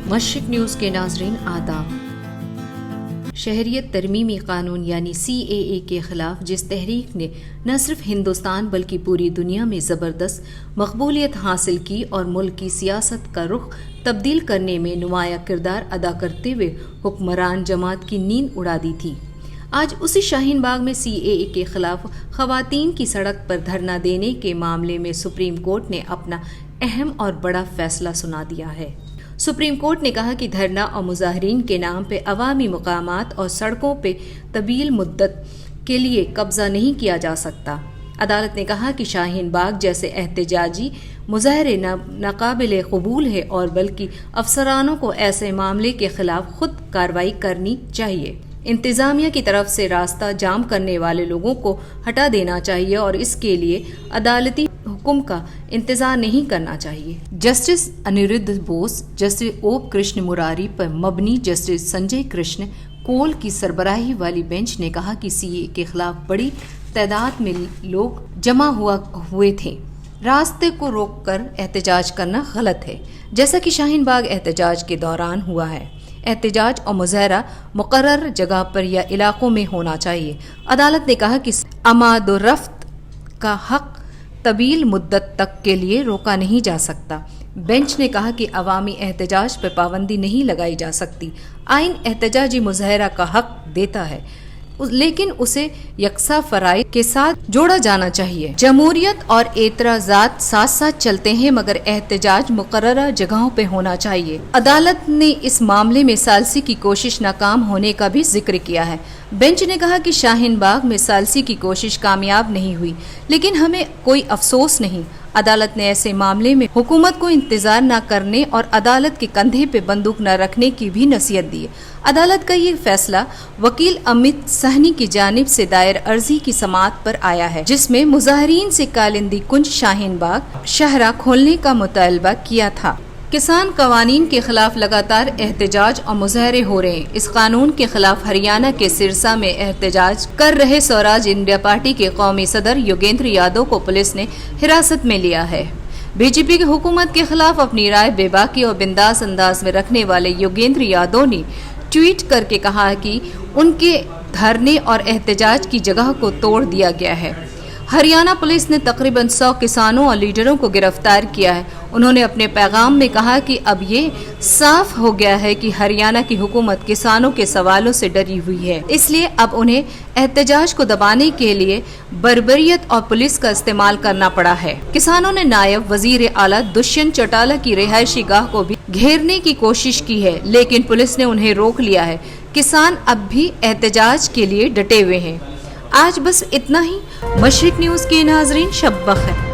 مشرق نیوز کے ناظرین آداب۔ شہریت ترمیمی قانون یعنی CAA کے خلاف جس تحریک نے نہ صرف ہندوستان بلکہ پوری دنیا میں زبردست مقبولیت حاصل کی اور ملک کی سیاست کا رخ تبدیل کرنے میں نمایاں کردار ادا کرتے ہوئے حکمران جماعت کی نیند اڑا دی تھی، آج اسی شاہین باغ میں CAA کے خلاف خواتین کی سڑک پر دھرنا دینے کے معاملے میں سپریم کورٹ نے اپنا اہم اور بڑا فیصلہ سنا دیا ہے۔ سپریم کورٹ نے کہا کہ دھرنا اور مظاہرین کے نام پہ عوامی مقامات اور سڑکوں پہ طویل مدت کے لیے قبضہ نہیں کیا جا سکتا۔ عدالت نے کہا کہ شاہین باغ جیسے احتجاجی مظاہرے ناقابل قبول ہے اور بلکہ افسرانوں کو ایسے معاملے کے خلاف خود کارروائی کرنی چاہیے۔ انتظامیہ کی طرف سے راستہ جام کرنے والے لوگوں کو ہٹا دینا چاہیے اور اس کے لیے عدالتی حکم کا انتظار نہیں کرنا چاہیے۔ جسٹس انیرودھ بوس، جسٹس او کرشن مراری پر مبنی جسٹس سنجے کرشن کول کی سربراہی والی بینچ نے کہا کہ CAA کے خلاف بڑی تعداد میں لوگ جمع ہوئے تھے، راستے کو روک کر احتجاج کرنا غلط ہے، جیسا کہ شاہین باغ احتجاج کے دوران ہوا ہے۔ احتجاج اور مظاہرہ مقرر جگہ پر یا علاقوں میں ہونا چاہیے۔ عدالت نے کہا کہ آمد و رفت کا حق طویل مدت تک کے لیے روکا نہیں جا سکتا۔ بینچ نے کہا کہ عوامی احتجاج پر پابندی نہیں لگائی جا سکتی۔ آئین احتجاجی مظاہرہ کا حق دیتا ہے، لیکن اسے یکساں فرائض کے ساتھ جوڑا جانا چاہیے۔ جمہوریت اور اعتراضات ساتھ ساتھ چلتے ہیں مگر احتجاج مقررہ جگہوں پہ ہونا چاہیے۔ عدالت نے اس معاملے میں ثالثی کی کوشش ناکام ہونے کا بھی ذکر کیا ہے۔ بینچ نے کہا کہ شاہین باغ میں ثالثی کی کوشش کامیاب نہیں ہوئی، لیکن ہمیں کوئی افسوس نہیں۔ عدالت نے ایسے معاملے میں حکومت کو انتظار نہ کرنے اور عدالت کے کندھے پہ بندوق نہ رکھنے کی بھی نصیحت دی۔ عدالت کا یہ فیصلہ وکیل امت سہنی کی جانب سے دائر عرضی کی سماعت پر آیا ہے، جس میں مظاہرین سے کالندی کنج شاہین باغ شاہراہ کھولنے کا مطالبہ کیا تھا۔ کسان قوانین کے خلاف لگاتار احتجاج اور مظاہرے ہو رہے ہیں۔ اس قانون کے خلاف ہریانہ کے سرسا میں احتجاج کر رہے سوراج انڈیا پارٹی کے قومی صدر یوگیندر یادو کو پولیس نے حراست میں لیا ہے۔ BJP کی حکومت کے خلاف اپنی رائے بے باکی اور بنداس انداز میں رکھنے والے یوگیندر یادو نے ٹویٹ کر کے کہا کہ ان کے دھرنے اور احتجاج کی جگہ کو توڑ دیا گیا ہے۔ ہریانہ پولیس نے تقریباً 100 کسانوں اور لیڈروں کو گرفتار کیا ہے۔ انہوں نے اپنے پیغام میں کہا کہ اب یہ صاف ہو گیا ہے کہ ہریانہ کی حکومت کسانوں کے سوالوں سے ڈری ہوئی ہے، اس لیے اب انہیں احتجاج کو دبانے کے لیے بربریت اور پولیس کا استعمال کرنا پڑا ہے۔ کسانوں نے نائب وزیر اعلیٰ دشینت چوٹالہ کی رہائشی گاہ کو بھی گھیرنے کی کوشش کی ہے، لیکن پولیس نے انہیں روک لیا ہے۔ کسان اب بھی احتجاج کے لیے ڈٹے ہوئے ہیں۔ آج بس اتنا ہی۔ مشرق نیوز کے ناظرین شب بخیر۔